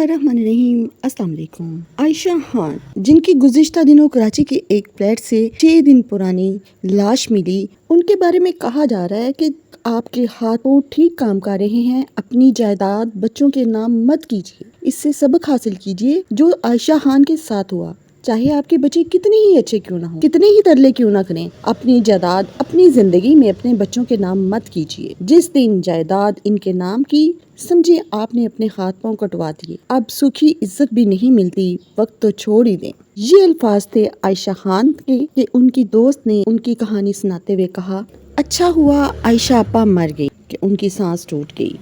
बिस्मिल्लाहिर्रहमानिर्रहीम। अस्सलाम वालेकुम। आयशा खान, जिनकी गुज़िश्ता दिनों कराची के एक फ्लैट से 6 दिन पुरानी लाश मिली, उनके बारे में कहा जा रहा है कि आपके हाथों ठीक काम कर रहे हैं, अपनी जायदाद बच्चों के नाम मत कीजिए, इससे सबक हासिल कीजिए जो आयशा खान के साथ हुआ। चाहे आपके बच्चे कितने ही अच्छे क्यों ना हो, कितने ही तरले क्यों ना करें, अपनी जायदाद अपनी जिंदगी में अपने बच्चों के नाम मत कीजिए। जिस दिन जायदाद इनके नाम की, समझे आपने अपने हाथ पांव कटवा दिए। अब सूखी इज्जत भी नहीं मिलती, वक्त तो छोड़ ही दें। ये अल्फाज थे आयशा खान के कि उनकी दोस्त ने उनकी कहानी सुनाते हुए कहा, अच्छा हुआ आयशा आपा मर गई कि उनकी सांस टूट गई।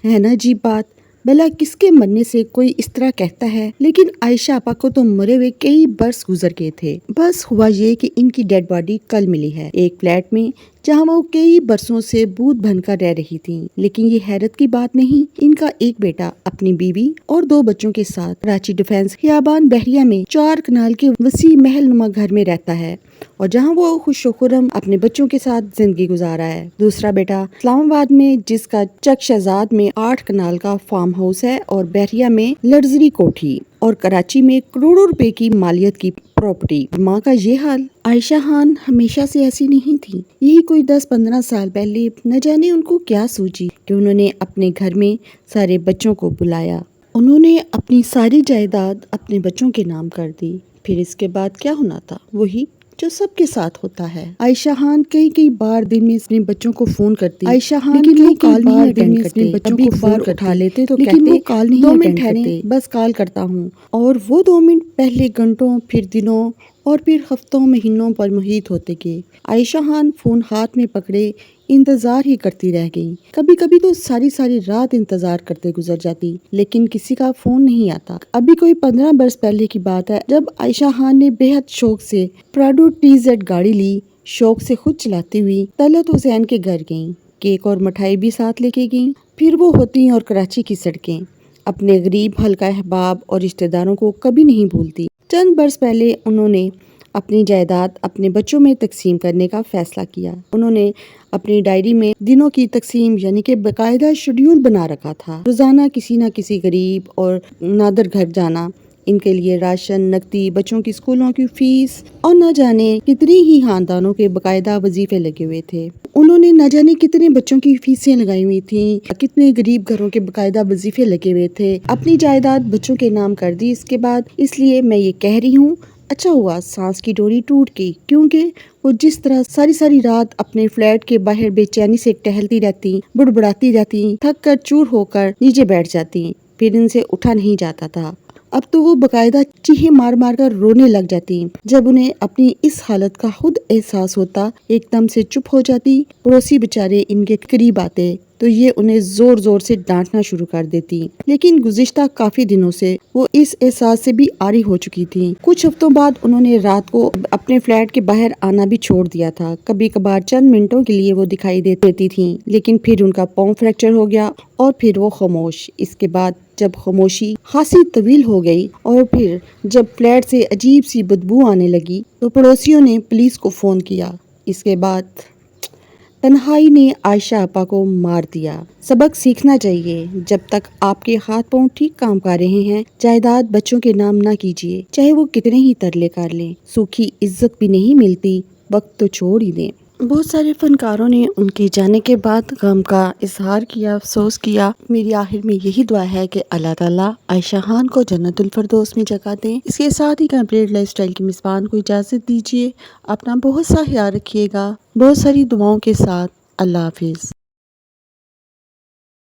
है ना अजीब बात, भला किसके मरने से कोई इस तरह कहता है, लेकिन आयशा आपा को तो मरे हुए कई बरस गुजर गए थे। बस हुआ ये कि इनकी डेड बॉडी कल मिली है एक फ्लैट में जहां वो कई बरसों से भूत बनकर रह रही थी। लेकिन ये हैरत की बात नहीं, इनका एक बेटा अपनी बीवी और 2 बच्चों के साथ कराची डिफेंस खियाबान बहरिया में 4 कनाल के वसी महल नुमा घर में रहता है और जहां वो खुशो-खुर्रम अपने बच्चों के साथ जिंदगी गुजार रहा है। दूसरा बेटा इस्लामाबाद में, जिसका चक शहजाद में 8 कनाल का फार्म हाउस है और बहरिया में लग्जरी कोठी और कराची में करोड़ों रुपए की मालियत की प्रॉपर्टी। माँ का ये हाल। आयशा खान हमेशा से ऐसी नहीं थी। यही कोई 10-15 साल पहले न जाने उनको क्या सूझी कि उन्होंने अपने घर में सारे बच्चों को बुलाया। उन्होंने अपनी सारी जायदाद अपने बच्चों के नाम कर दी। फिर इसके बाद क्या होना था, वही जो सबके साथ होता है। आयशा खान कई बार दिन में अपने बच्चों को फोन करती। आयशा खान लेकिन वो कॉल नहीं अटेंड करते। बच्चों को फोन उठा लेते तो लेकिन वो कॉल नहीं अटेंड करते। बस कॉल करता हूँ और वो 2 मिनट पहले घंटों, फिर दिनों और फिर हफ्तों महीनों पर मुहित होते गए। आयशा खान फोन हाथ में पकड़े इंतजार ही करती रह गई। कभी कभी तो सारी रात इंतजार करते गुजर जाती, लेकिन किसी का फोन नहीं आता। अभी कोई 15 बरस पहले की बात है जब आयशा खान ने बेहद शौक से प्राडो TZ गाड़ी ली। शौक से खुद चलाती हुई तलत हुसैन के घर गईं। केक और मिठाई भी साथ लेके गईं। फिर वो होती और कराची की सड़कें अपने गरीब हल्का अहबाब और रिश्तेदारों को कभी नहीं भूलती। चंद बरस पहले उन्होंने अपनी जायदाद अपने बच्चों में तकसीम करने का फैसला किया। उन्होंने अपनी डायरी में दिनों की तकसीम यानी कि बाकायदा शेड्यूल बना रखा था। रोजाना किसी न किसी गरीब और नादर घर जाना, इनके लिए राशन, नकदी, बच्चों की स्कूलों की फीस और न जाने कितनी ही खानदानों के बाकायदा वजीफे लगे हुए थे। उन्होंने न जाने कितने बच्चों की फीसें लगाई हुई थी, कितने गरीब घरों के बाकायदा वजीफे लगे हुए थे। अपनी जायदाद बच्चों के नाम कर दी इसके बाद। इसलिए मैं ये कह रही हूँ, अच्छा हुआ सांस की डोरी टूट गई, क्योंकि वो जिस तरह सारी रात अपने फ्लैट के बाहर बेचैनी से टहलती रहती, बुड़बुड़ाती रहती, थक कर चूर होकर नीचे बैठ जाती, फिर इनसे उठा नहीं जाता था। अब तो वो बकायदा चीखे मार मार कर रोने लग जाती। जब उन्हें अपनी इस हालत का खुद एहसास होता, एकदम से चुप हो जाती। पड़ोसी बेचारे इनके करीब आते तो ये उन्हें जोर जोर से डांटना शुरू कर देती। लेकिन गुज़िश्ता काफी दिनों से वो इस एहसास से भी आरी हो चुकी थी। कुछ हफ्तों बाद उन्होंने रात को अपने फ्लैट के बाहर आना भी छोड़ दिया था। कभी कभार चंद मिनटों के लिए वो दिखाई देती थी, लेकिन फिर उनका पाँव फ्रैक्चर हो गया और फिर वो खामोश। इसके बाद जब खामोशी खासी तवील हो गई और फिर जब फ्लैट से अजीब सी बदबू आने लगी तो पड़ोसियों ने पुलिस को फोन किया। इसके बाद तन्हाई ने आयशा आपा को मार दिया। सबक सीखना चाहिए, जब तक आपके हाथ पांव ठीक काम कर रहे हैं, जायदाद बच्चों के नाम ना कीजिए, चाहे वो कितने ही तरले कर लें। सूखी इज्जत भी नहीं मिलती, वक्त तो छोड़ ही दें। बहुत सारे फनकारों ने उनके जाने के बाद गम का इजहार किया, अफसोस किया। मेरी आखिर में यही दुआ है कि अल्लाह ताला आयशा खान को जन्नतुल फिरदौस में जगह दें। इसके साथ ही कंप्लीट लाइफस्टाइल की मिसबान को इजाज़त दीजिए। अपना बहुत सा ख्याल रखिएगा, बहुत सारी दुआओं के साथ। अल्लाह हाफिज़।